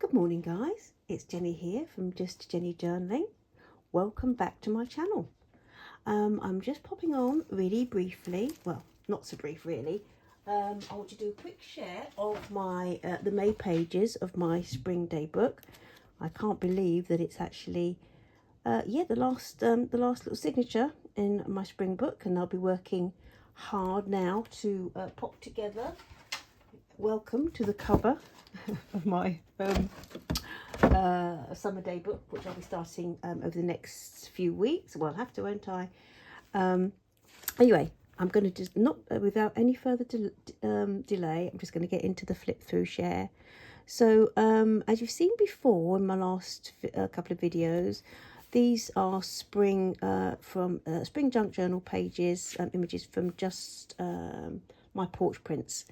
Good morning guys, it's Jenny here from Just Jenny Journaling. Welcome back to my channel. I'm just popping on really briefly, well not so brief really. I want to do a quick share of my the May pages of my Spring Day book. I can't believe that it's actually the last little signature in my spring book, and I'll be working hard now to pop together. Welcome to the cover of my summer day book, which I'll be starting over the next few weeks. Well, I'll have to, won't I? Anyway, I'm going to just not without any further delay, I'm just going to get into the flip through share. So as you've seen before in my last couple of videos, these are spring from spring junk journal pages, images from just my porch prints.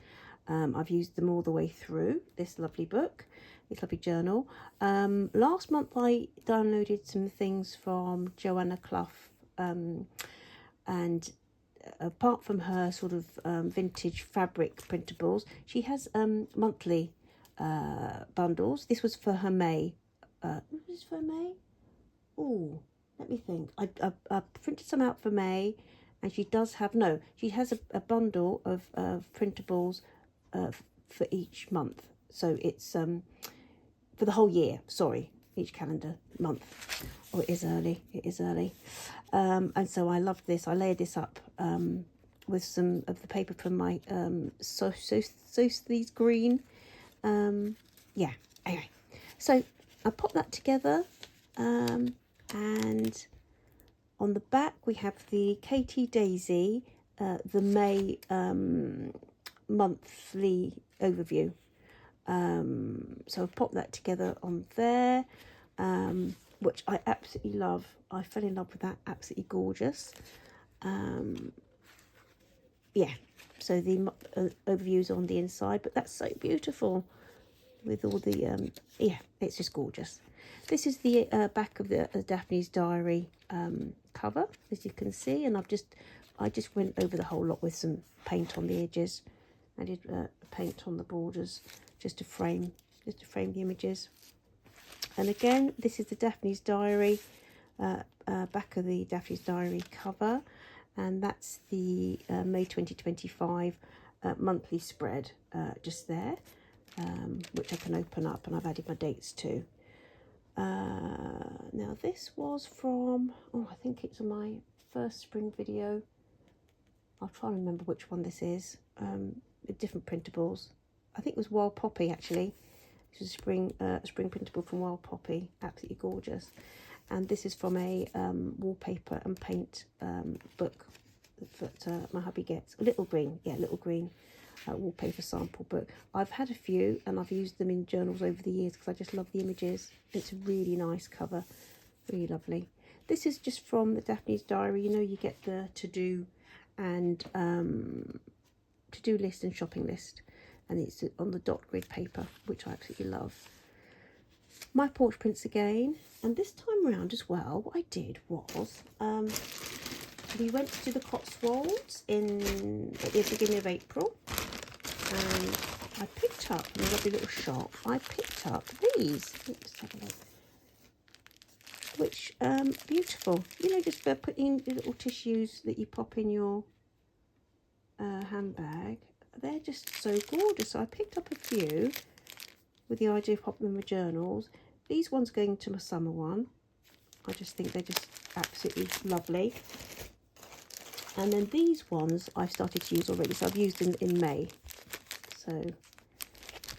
I've used them all the way through this lovely book, this lovely journal. Last month I downloaded some things from Joanna Clough, and apart from her sort of vintage fabric printables, she has monthly bundles. This was for her May. Was this for May? Oh, let me think. I printed some out for May, and she does have, no, she has a bundle of printables for each month. So it's for the whole year, sorry, each calendar month. Oh, it is early, and so I love this. I layered this up with some of the paper from my Socialist green. Yeah, anyway, so I put that together, and on the back we have the Katy Daisy, the May monthly overview. So I've popped that together on there, which I absolutely love. I fell in love with that, absolutely gorgeous. Yeah, so the overviews on the inside, but that's so beautiful with all the yeah, it's just gorgeous. This is the back of the Daphne's diary cover, as you can see, and I just went over the whole lot with some paint on the edges. I did paint on the borders just to frame the images. And again, this is the Daphne's diary, back of the Daphne's diary cover, and that's the May 2025 monthly spread just there, which I can open up, and I've added my dates to. Now this was from, I think it's my first spring video. I'll try and remember which one this is. With different printables. I think it was Wild Poppy actually. This is a spring printable from Wild Poppy, absolutely gorgeous. And this is from a wallpaper and paint book that my hubby gets. Little Green wallpaper sample book. I've had a few and I've used them in journals over the years because I just love the images. It's a really nice cover, really lovely. This is just from the Daphne's diary. You know, you get the to-do and to-do list and shopping list, and it's on the dot grid paper, which I absolutely love. My porch prints again, and this time around as well, what I did was we went to the Cotswolds at the beginning of April, and I picked up in a lovely little shop. I picked up these. Let's have a look. Which beautiful, you know, just for putting the little tissues that you pop in your handbag. They're just so gorgeous. So I picked up a few with the idea of popping them in my journals. These ones going to my summer one. I just think they're just absolutely lovely. And then these ones I've started to use already, so I've used them in May. So,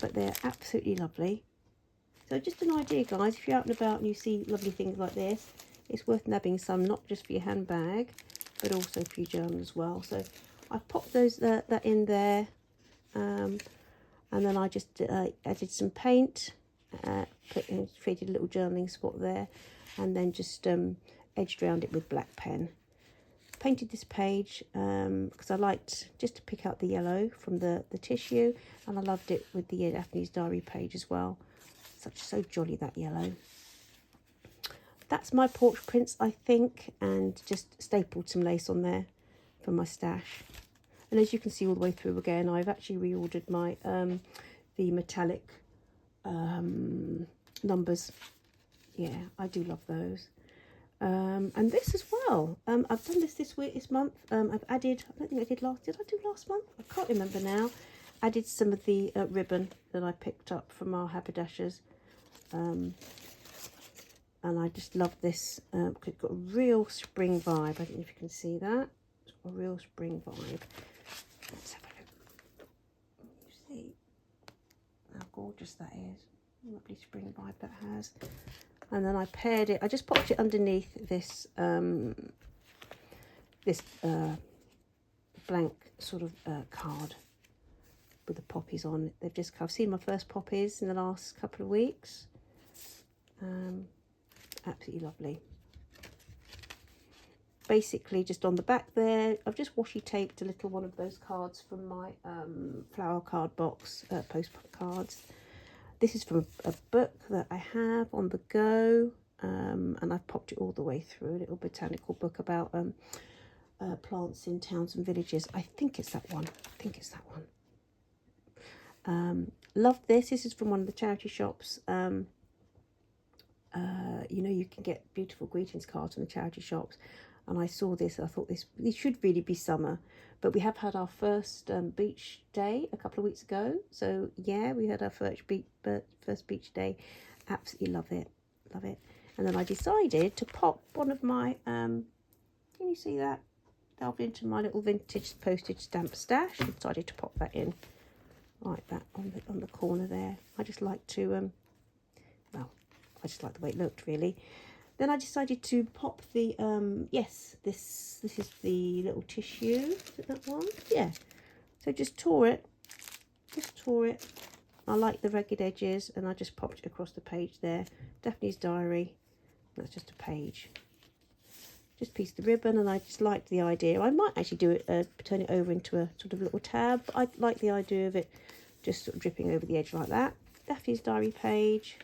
but they're absolutely lovely. So just an idea, guys, if you're out and about and you see lovely things like this, it's worth nabbing some, not just for your handbag, but also for your journal as well. So I've popped those that in there, and then I just added some paint, created a little journaling spot there, and then just edged around it with black pen. Painted this page because I liked just to pick out the yellow from the tissue, and I loved it with the Daphne's diary page as well. So jolly, that yellow. That's my porch prints, I think, and just stapled some lace on there for my stash. And as you can see all the way through again, I've actually reordered my the metallic numbers. Yeah, I do love those. And this as well. I've done this week, this month. I've added, I don't think I did did I do last month? I can't remember now. Added some of the ribbon that I picked up from our haberdashers. And I just love this. It's got a real spring vibe. I don't know if you can see that. It's got a real spring vibe. Let's have a look. You see how gorgeous that is. Lovely spring vibe that has. And then I paired it. I just popped it underneath this blank sort of card with the poppies on. I've seen my first poppies in the last couple of weeks. Absolutely lovely. Basically, just on the back there, I've just washi taped a little one of those cards from my flower card box, postcards. This is from a book that I have on the go, and I've popped it all the way through, a little botanical book about plants in towns and villages. I think it's that one. Love this. This is from one of the charity shops. You know, you can get beautiful greetings cards from the charity shops. And I saw this, I thought this should really be summer. But we have had our first beach day a couple of weeks ago. So, yeah, we had our first beach day. Absolutely love it. And then I decided to pop one of my, can you see that? Delved into my little vintage postage stamp stash. I decided to pop that in like that on the corner there. I just like to, I just like the way it looked, really. Then I decided to pop the, yes, this is the little tissue. Is it that one? Yeah. So just tore it. I like the ragged edges, and I just popped it across the page there. Daphne's diary. That's just a page. Just pieced the ribbon, and I just liked the idea. I might actually do it, turn it over into a sort of little tab. But I like the idea of it just sort of dripping over the edge like that. Daphne's diary page.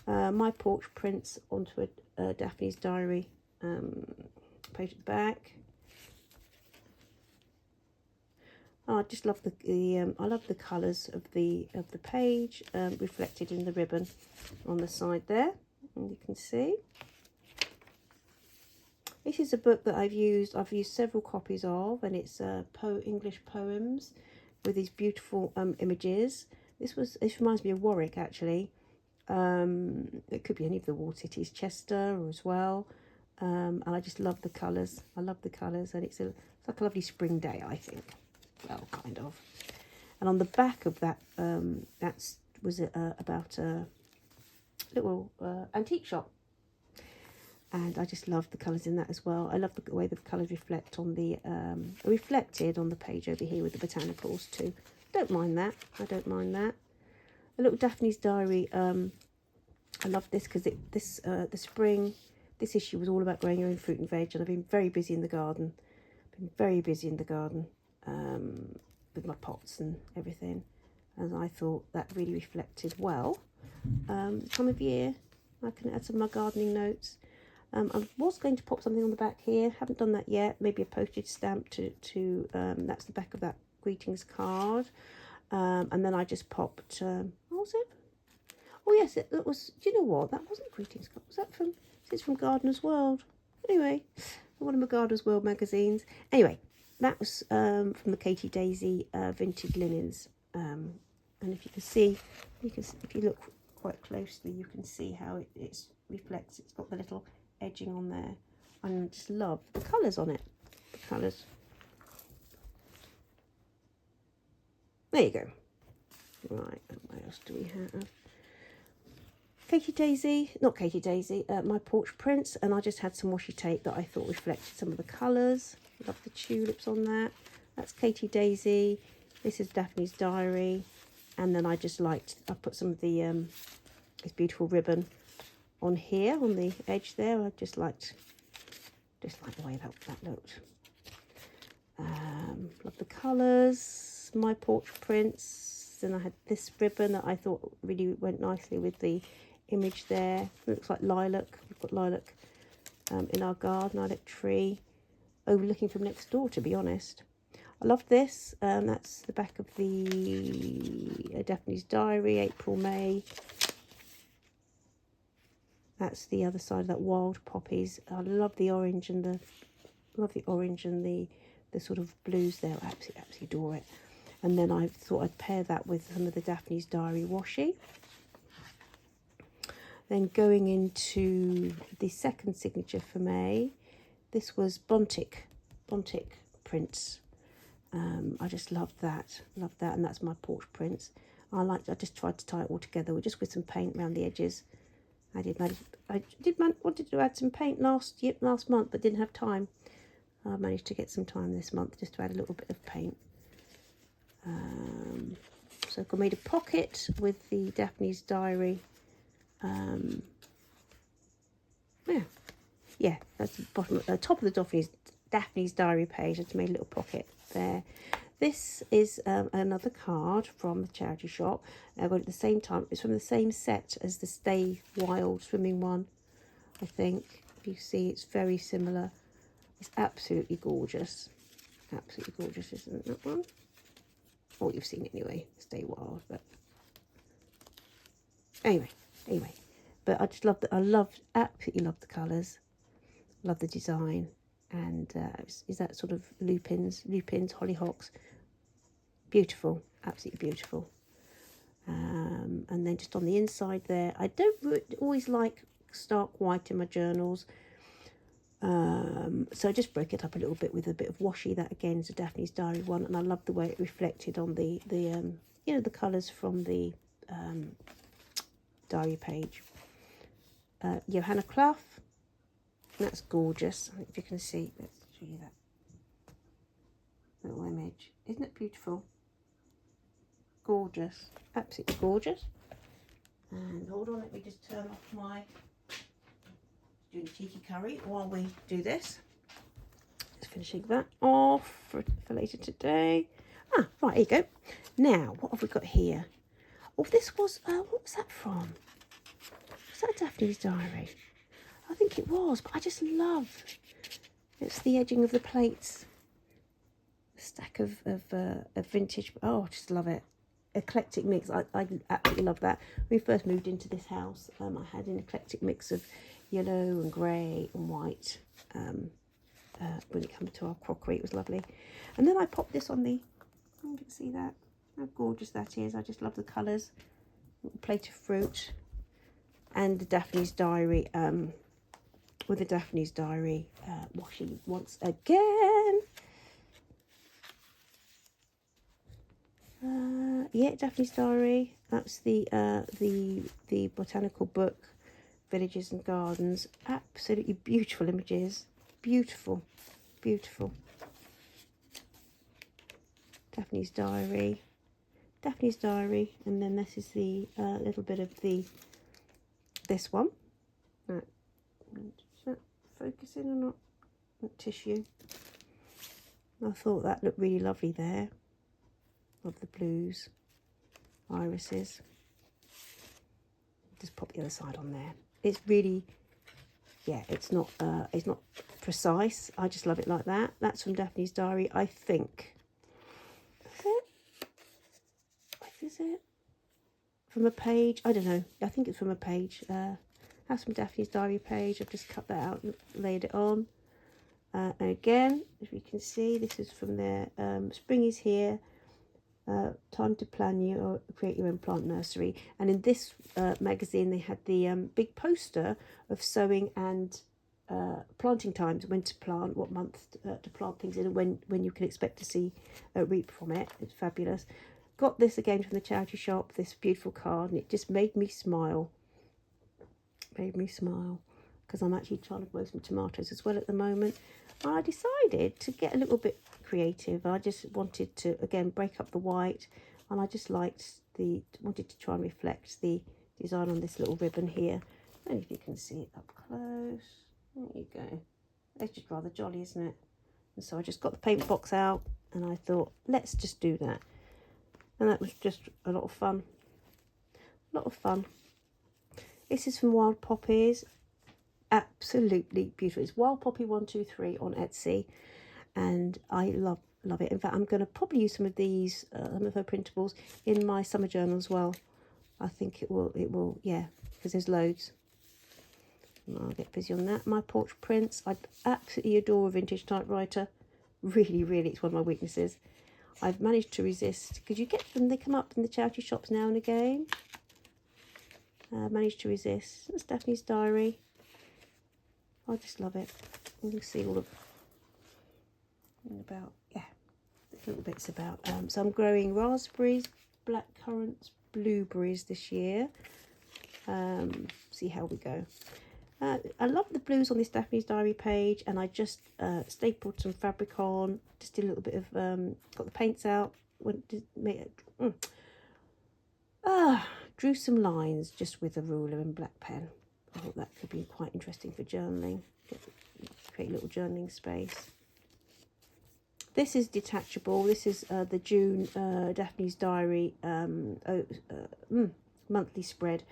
My porch prints onto a Daphne's diary page at the back. Oh, I just love I love the colours of the page reflected in the ribbon on the side there, and you can see. This is a book that I've used several copies of, and it's English poems with these beautiful images. This reminds me of Warwick, actually. It could be any of the walled cities, Chester as well. And I just love the colours. And it's like a lovely spring day, I think. Well, kind of. And on the back of that, was about a little antique shop. And I just love the colours in that as well. I love the way the colours reflect on the reflected on the page over here with the botanicals too. I don't mind that. A little Daphne's diary. I love this because the spring, this issue was all about growing your own fruit and veg, and I've been very busy in the garden. With my pots and everything, and I thought that really reflected well the time of year. I can add some of my gardening notes. I was going to pop something on the back here. Haven't done that yet. Maybe a postage stamp to that's the back of that greetings card. And then I just popped, what was it? Oh yes, it was, do you know what? That wasn't greetings card. Was that from, it's from Gardener's World. Anyway, one of my Gardener's World magazines. Anyway, that was from the Katy Daisy vintage linens. And if you can see, if you look quite closely, you can see how it reflects. It's got the little edging on there. I just love the colours on it. The colours. There you go. Right, what else do we have? Katy Daisy, not Katy Daisy, my porch prints, and I just had some washi tape that I thought reflected some of the colours. Love the tulips on that. That's Katy Daisy. This is Daphne's diary, and then I put some of the this beautiful ribbon on here on the edge there. I just liked the way that looked. Love the colours. My porch prints. Then I had this ribbon that I thought really went nicely with the image there. It looks like lilac. We've got lilac in our garden, lilac tree, overlooking from next door, to be honest. I love this. That's the back of the Daphne's Diary, April, May. That's the other side of that, wild poppies. I love the orange and the sort of blues there. I absolutely adore it. And then I thought I'd pair that with some of the Daphne's Diary washi. Then going into the second signature for May, this was Bontic prints. I just love that, and that's my porch prints. I just tried to tie it all together with some paint around the edges. I wanted to add some paint last month, but didn't have time. I managed to get some time this month just to add a little bit of paint. So I made a pocket with the Daphne's Diary. Yeah, that's the top of the Daphne's Diary page. I just made a little pocket there. This is another card from the charity shop. I got it at the same time. It's from the same set as the Stay Wild swimming one, I think. If you see, it's very similar. It's absolutely gorgeous. Absolutely gorgeous, isn't that one? Oh, you've seen it anyway. Stay Wild, but anyway. But I just absolutely love the colours. Love the design. And is that sort of lupins, hollyhocks. Beautiful, absolutely beautiful. And then just on the inside there, I don't always like stark white in my journals. So I just broke it up a little bit with a bit of washi. That again is a Daphne's Diary one, and I love the way it reflected on the colours from the diary page. Johanna Clough. That's gorgeous. I think if you can see, let's show you that little image. Isn't it beautiful? Gorgeous, absolutely gorgeous. And hold on, let me just turn off my doing cheeky curry while we do this. Just finishing that off for later today. Right, here you go. Now, what have we got here? Oh, this was what was that from? Was that Daphne's Diary? I think it was, but I just love it's the edging of the plates. A stack of vintage. Oh, I just love it. Eclectic mix. I absolutely love that. When we first moved into this house, I had an eclectic mix of yellow and grey and white. When it comes to our crockery, it was lovely. And then I popped this on the. You can see that. How gorgeous that is. I just love the colours. Little plate of fruit, and the Daphne's Diary. With the Daphne's Diary washi once again. Yeah, Daphne's Diary. That's the botanical book, Villages and Gardens. Absolutely beautiful images. Beautiful. Daphne's Diary. And then this is the little bit of this one. Right. Is that focusing or not? Tissue. I thought that looked really lovely there. Love the blues, irises. Just pop the other side on there. It's really, yeah, it's not precise. I just love it like that. That's from Daphne's Diary, I think. Is it? From a page? I don't know. I think it's from a page. That's from Daphne's Diary page. I've just cut that out and laid it on. And again, as you can see, this is from their Spring is Here. Time to plan or create your own plant nursery. And in this magazine, they had the big poster of sowing and planting times, when to plant, what month to plant things in, and when you can expect to see reap from it. It's fabulous. Got this again from the charity shop, this beautiful card, and it just made me smile. Because I'm actually trying to grow some tomatoes as well at the moment. I decided to get a little bit creative. I just wanted to, again, break up the white, and I just wanted to try and reflect the design on this little ribbon here. And if you can see it up close, there you go. It's just rather jolly, isn't it? And so I just got the paint box out, and I thought, let's just do that. And that was just a lot of fun. This is from Wild Poppies. Absolutely beautiful. It's Wild Poppy 123 on Etsy. And I love love it. In fact, I'm going to probably use some of these, some of her printables in my summer journal as well. I think it will, yeah, because there's loads. I'll get busy on that. My porch prints. I absolutely adore a vintage typewriter. Really, really, it's one of my weaknesses. I've managed to resist, because you get them, they come up in the charity shops now and again. Managed to resist. That's Daphne's diary. I just love it. You can see all of about, yeah, little bits about. So I'm growing raspberries, black currants, blueberries this year. See how we go. I love the blues on this Daphne's diary page, and I just stapled some fabric on, just did a little bit of, got the paints out, drew some lines just with a ruler and black pen. I thought that could be quite interesting for journaling, create a little journaling space. This is detachable. This is the June Daphne's diary monthly spread.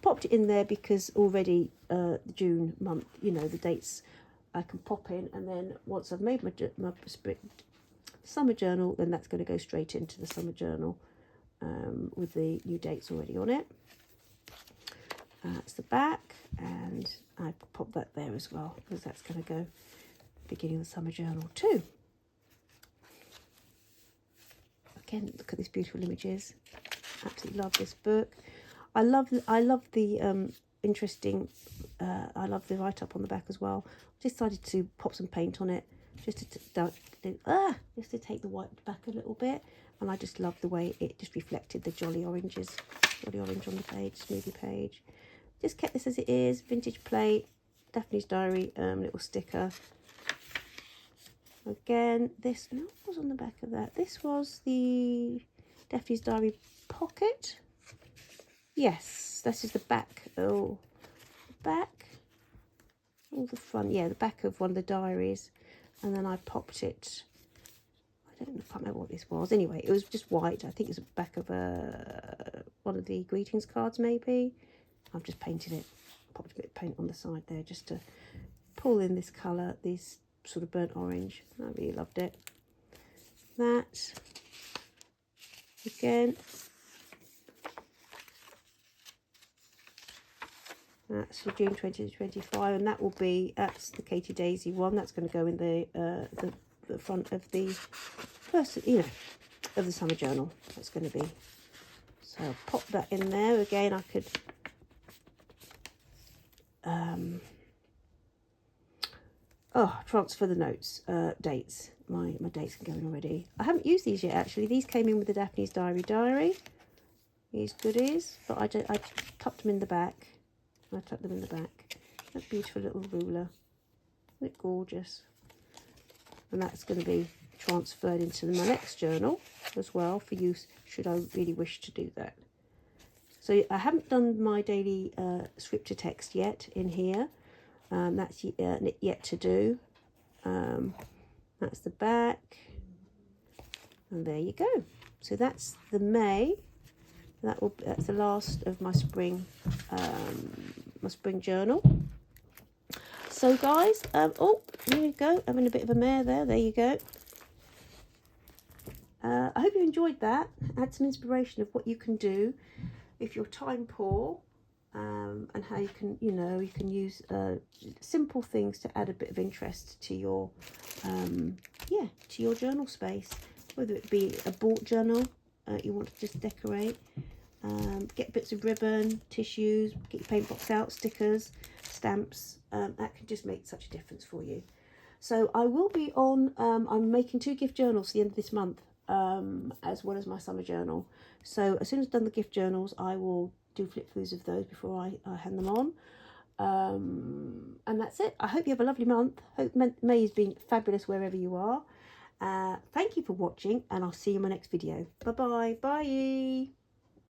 Popped it in there because already the June month, you know, the dates I can pop in, and then once I've made my summer journal, then that's going to go straight into the summer journal with the new dates already on it. That's the back, and I pop that there as well because that's going to go beginning of the summer journal too. Again, look at these beautiful images. Absolutely love this book. I love the interesting. I love the write up on the back as well. Decided to pop some paint on it just to take the white back a little bit, and I just love the way it just reflected the jolly orange on the page, smoothie page. Just kept this as it is. Vintage plate, Daphne's diary, little sticker. Again, this was on the back of that. This was the Daphne's diary pocket. Yes, this is the back. Oh, the back. Oh, the front. Yeah, the back of one of the diaries. And then I popped it. I can't remember what this was. Anyway, it was just white. I think it's the back of one of the greetings cards, maybe. I've just painted it. Popped a bit of paint on the side there just to pull in this colour, this sort of burnt orange. I really loved it. That. Again. That's for June 2025, and that's the Katy Daisy one. That's going to go in the front of the first, of the summer journal. That's going to be. So I'll pop that in there. Again, I could transfer the notes, dates. My dates can go in already. I haven't used these yet, actually. These came in with the Daphne's diary. These goodies, but I tucked them in the back. That beautiful little ruler. Isn't it gorgeous? And that's going to be transferred into my next journal as well for use should I really wish to do that. So I haven't done my daily script to text yet in here. That's yet to do. That's the back. And there you go. So that's the May. That's the last of my spring journal. So guys, oh, here you go, having a bit of a mare there you go. I hope you enjoyed that. Had some inspiration of what you can do if you're time poor, and how you can use simple things to add a bit of interest to your journal space, whether it be a bought journal you want to just decorate. Get bits of ribbon, tissues, get your paint box out, stickers, stamps. That can just make such a difference for you. So I will be on, I'm making 2 gift journals at the end of this month, as well as my summer journal. So as soon as I've done the gift journals, I will do flip throughs of those before I hand them on. And that's it. I hope you have a lovely month. Hope May has been fabulous wherever you are. Thank you for watching, and I'll see you in my next video. Bye-bye. Bye.